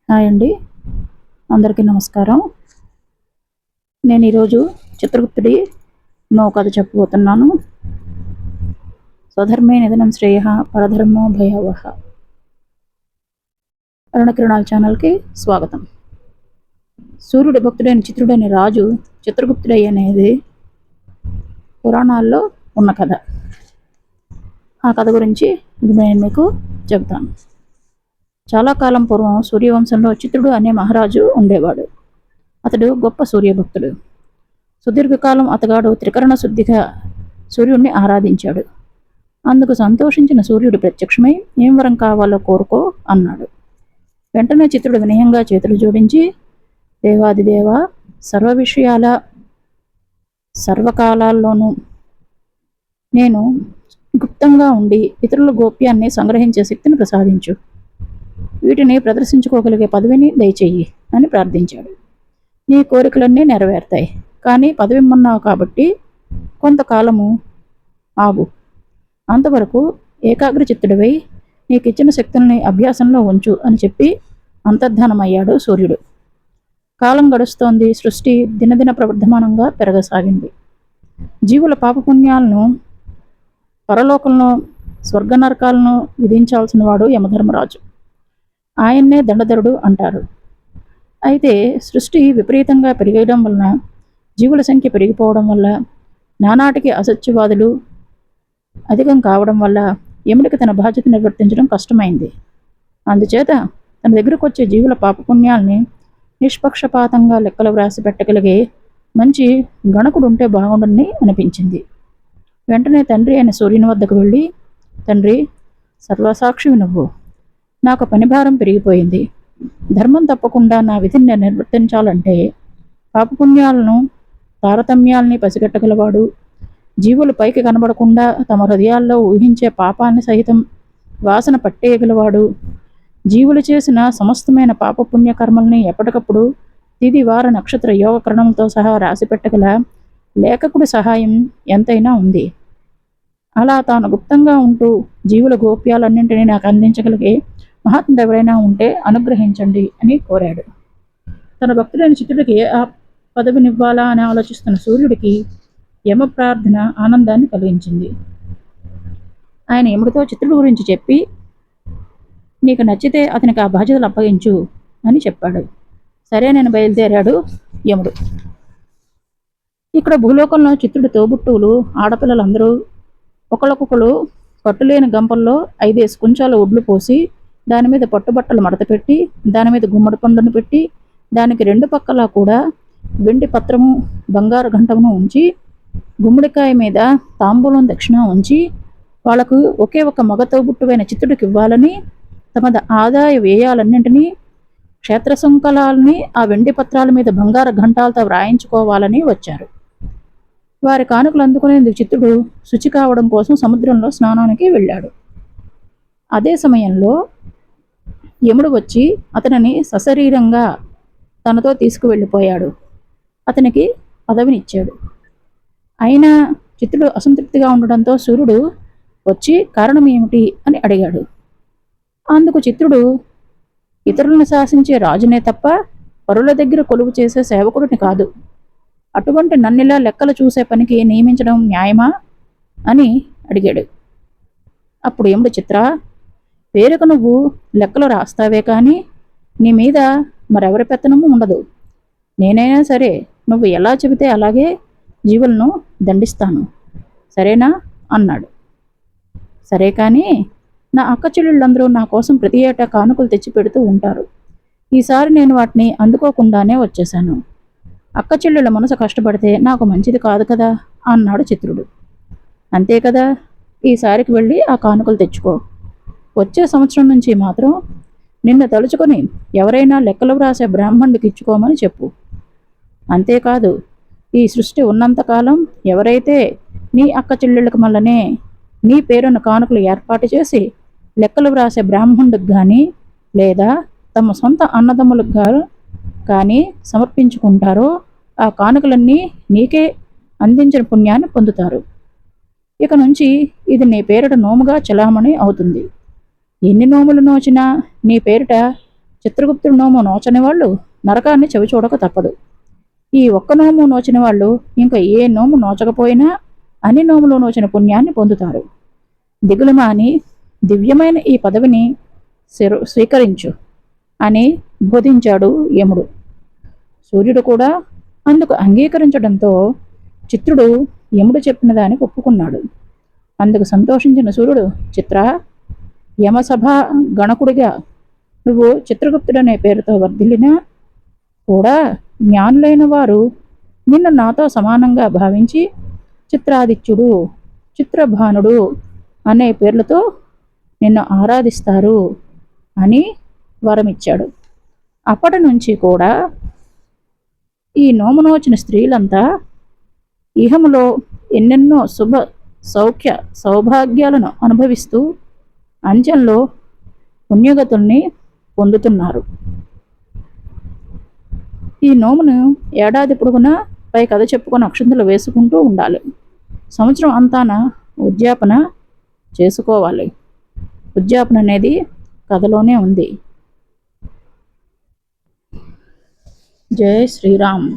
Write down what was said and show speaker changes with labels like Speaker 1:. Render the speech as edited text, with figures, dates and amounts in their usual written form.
Speaker 1: Hi అండి, అందరికీ నమస్కారం. నేను ఈరోజు చిత్రగుప్తుడి కథ చెప్పబోతున్నాను. స్వధర్మే నిధనం శ్రేయ పరధర్మో భయావహ. అరుణకిరణాల ఛానల్కి స్వాగతం. సూర్యుడి భక్తుడైన చిత్రుడైన రాజు చిత్రగుప్తుడై అనేది పురాణాల్లో ఉన్న కథ. ఆ కథ గురించి నేను మీకు చెబుతాను. చాలా కాలం పూర్వం సూర్యవంశంలో చిత్రుడు అనే మహారాజు ఉండేవాడు. అతడు గొప్ప సూర్యభక్తుడు. సుదీర్ఘకాలం అతగాడు త్రికరణ శుద్ధిగా సూర్యుడిని ఆరాధించాడు. అందుకు సంతోషించిన సూర్యుడు ప్రత్యక్షమై ఏం వరం కావాలో కోరుకో అన్నాడు. వెంటనే చిత్రుడు వినయంగా చేతులు జోడించి, దేవాదిదేవ, సర్వ విషయాల సర్వకాలాల్లోనూ నేను గుప్తంగా ఉండి ఇతరుల గోప్యాన్ని సంగ్రహించే శక్తిని ప్రసాదించు. వీటిని ప్రదర్శించుకోగలిగే పదవిని దయచేయి అని ప్రార్థించాడు. నీ కోరికలన్నీ నెరవేరుతాయి, కానీ పదవి ఇమ్మన్నావు కాబట్టి కొంతకాలము ఆగు. అంతవరకు ఏకాగ్రచిత్తుడివై నీకిచ్చిన శక్తుల్ని అభ్యాసంలో ఉంచు అని చెప్పి అంతర్ధానమయ్యాడు సూర్యుడు. కాలం గడుస్తోంది. సృష్టి దినదిన ప్రవర్ధమానంగా పెరగసాగింది. జీవుల పాపపుణ్యాలను, పరలోకంలో స్వర్గ నరకాలను విధించాల్సిన వాడు యమధర్మరాజు. ఆయన్నే దండధరుడు అంటారు. అయితే సృష్టి విపరీతంగా పెరిగడం వలన, జీవుల సంఖ్య పెరిగిపోవడం వల్ల, నానాటికి అసత్యవాదులు అధికం కావడం వల్ల యముడికి తన బాధ్యత నిర్వర్తించడం కష్టమైంది. అందుచేత తన దగ్గరకు వచ్చే జీవుల పాపపుణ్యాల్ని నిష్పక్షపాతంగా లెక్కలు వ్రాసి పెట్టగలిగే మంచి గణకుడు ఉంటే బాగుండని అనిపించింది. వెంటనే తండ్రి అయిన సూర్యుని వద్దకు వెళ్ళి, తండ్రి, సర్వసాక్షివి నువ్వు. నాకు పనిభారం పెరిగిపోయింది. ధర్మం తప్పకుండా నా విధిని నిర్వర్తించాలంటే పాపపుణ్యాలను, తారతమ్యాల్ని పసిగట్టగలవాడు, జీవులు పైకి కనబడకుండా తమ హృదయాల్లో ఊహించే పాపాన్ని సహితం వాసన పట్టేయగలవాడు, జీవులు చేసిన సమస్తమైన పాపపుణ్యకర్మల్ని ఎప్పటికప్పుడు తిది వార నక్షత్ర యోగకరణంతో సహా రాసిపెట్టగల లేఖకుడి సహాయం ఎంతైనా ఉంది. అలా తాను గుప్తంగా ఉంటూ జీవుల గోప్యాలన్నింటినీ నాకు అందించగలిగే మహాత్ముడు ఎవరైనా ఉంటే అనుగ్రహించండి అని కోరాడు. తన భక్తుడైన చిత్రుడికి ఆ పదవినివ్వాలా అని ఆలోచిస్తున్న సూర్యుడికి యమ ప్రార్థన ఆనందాన్ని కలిగించింది. ఆయన యముడితో చిత్రుడి గురించి చెప్పి, నీకు నచ్చితే అతనికి ఆ బాధ్యతలు అప్పగించు అని చెప్పాడు. సరే, నేను బయలుదేరాడు యముడు. ఇక్కడ భూలోకంలో చిత్రుడి తోబుట్టువులు ఆడపిల్లలందరూ ఒకళ్ళకొకళ్ళు కట్టులేని గంపల్లో 5 కుంచాల ఒడ్లు పోసి దాని మీద పట్టుబట్టలు మడతపెట్టి దాని మీద గుమ్మడి పండును పెట్టి దానికి 2 పక్కలా కూడా వెండి పత్రము, బంగారు గంటమును ఉంచి గుమ్మడికాయ మీద తాంబూలం దక్షిణ ఉంచి వాళ్లకు ఒకే ఒక మగ తోబుట్టువైన చిత్తుడికి ఇవ్వాలని, తమ ఆదాయ వ్యయాలన్నింటినీ, క్షేత్ర సుంకలాల్ని ఆ వెండి పత్రాల మీద బంగారు ఘంటాలతో వ్రాయించుకోవాలని వచ్చారు. వారి కానుకలు అందుకునేందుకు చిత్తుడు శుచి కావడం కోసం సముద్రంలో స్నానానికి వెళ్ళాడు. అదే సమయంలో యముడు వచ్చి అతనిని సశరీరంగా తనతో తీసుకువెళ్ళిపోయాడు. అతనికి పదవినిచ్చాడు. అయినా చిత్తుడు అసంతృప్తిగా ఉండడంతో సూర్యుడు వచ్చి కారణం ఏమిటి అని అడిగాడు. అందుకు చిత్రుడు, ఇతరులను శాసించే రాజునే తప్ప పరుల దగ్గర కొలువు చేసే సేవకుడిని కాదు. అటువంటి నన్నిలా లెక్కలు చూసే పనికి నియమించడం న్యాయమా అని అడిగాడు. అప్పుడు యముడు, చిత్ర, పేరుకు నువ్వు లెక్కలు రాస్తావే కానీ నీ మీద మరెవరి పెత్తనము ఉండదు. నేనైనా సరే నువ్వు ఎలా చెబితే అలాగే జీవులను దండిస్తాను, సరేనా అన్నాడు. సరే, కానీ నా అక్క చెల్లెళ్ళందరూ నా కోసం ప్రతి ఏటా కానుకలు తెచ్చి పెడుతూ ఉంటారు. ఈసారి నేను వాటిని అందుకోకుండానే వచ్చేశాను. అక్క చెల్లెళ్ళ మనసు కష్టపడితే నాకు మంచిది కాదు కదా అన్నాడు చిత్రుడు. అంతే కదా, ఈసారికి వెళ్ళి ఆ కానుకలు తెచ్చుకో. వచ్చే సంవత్సరం నుంచి మాత్రం నిన్ను తలుచుకొని ఎవరైనా లెక్కలు వ్రాసే బ్రాహ్మణుడికి ఇచ్చుకోమని చెప్పు. అంతేకాదు, ఈ సృష్టి ఉన్నంతకాలం ఎవరైతే నీ అక్క చెల్లెళ్ళకి మళ్ళనే నీ పేరున కానుకలు ఏర్పాటు చేసి లెక్కలు వ్రాసే బ్రాహ్మణుడికి కానీ లేదా తమ సొంత అన్నదమ్ములకు కానీ సమర్పించుకుంటారో ఆ కానుకలన్నీ నీకే అందించిన పుణ్యాన్ని పొందుతారు. ఇక నుంచి ఇది నీ పేరిట నోముగా చలామణి అవుతుంది. ఎన్ని నోములు నోచినా నీ పేరిట చిత్రగుప్తుడి నోము నోచని వాళ్ళు నరకాన్ని చవిచూడక తప్పదు. ఈ ఒక్క నోము నోచిన వాళ్ళు ఇంకా ఏ నోము నోచకపోయినా అన్ని నోములు నోచిన పుణ్యాన్ని పొందుతారు. దిగులుమాని దివ్యమైన ఈ పదవిని స్వీకరించు అని బోధించాడు యముడు. సూర్యుడు కూడా అందుకు అంగీకరించడంతో చిత్రుడు యముడు చెప్పిన దానికి ఒప్పుకున్నాడు. అందుకు సంతోషించిన సూర్యుడు, చిత్ర, యమసభ గణకుడిగా నువ్వు చిత్రగుప్తుడనే పేరుతో వర్ధిల్లినా కూడా జ్ఞానులైన వారు నిన్ను నాతో సమానంగా భావించి చిత్రాదిత్యుడు, చిత్రభానుడు అనే పేర్లతో నిన్ను ఆరాధిస్తారు అని వరమిచ్చాడు. అప్పటి నుంచి కూడా ఈ నోమునోచిన స్త్రీలంతా ఇహములో ఎన్నెన్నో శుభ సౌఖ్య సౌభాగ్యాలను అనుభవిస్తూ అంచెంలో పుణ్యగతుల్ని పొందుతున్నారు. ఈ నోమును ఏడాది పొడుగునా పై కథ చెప్పుకొని అక్షంతలు వేసుకుంటూ ఉండాలి. సంవత్సరం అంతాన ఉద్యాపన చేసుకోవాలి. ఉద్యాపన అనేది కథలోనే ఉంది. జై శ్రీరామ్.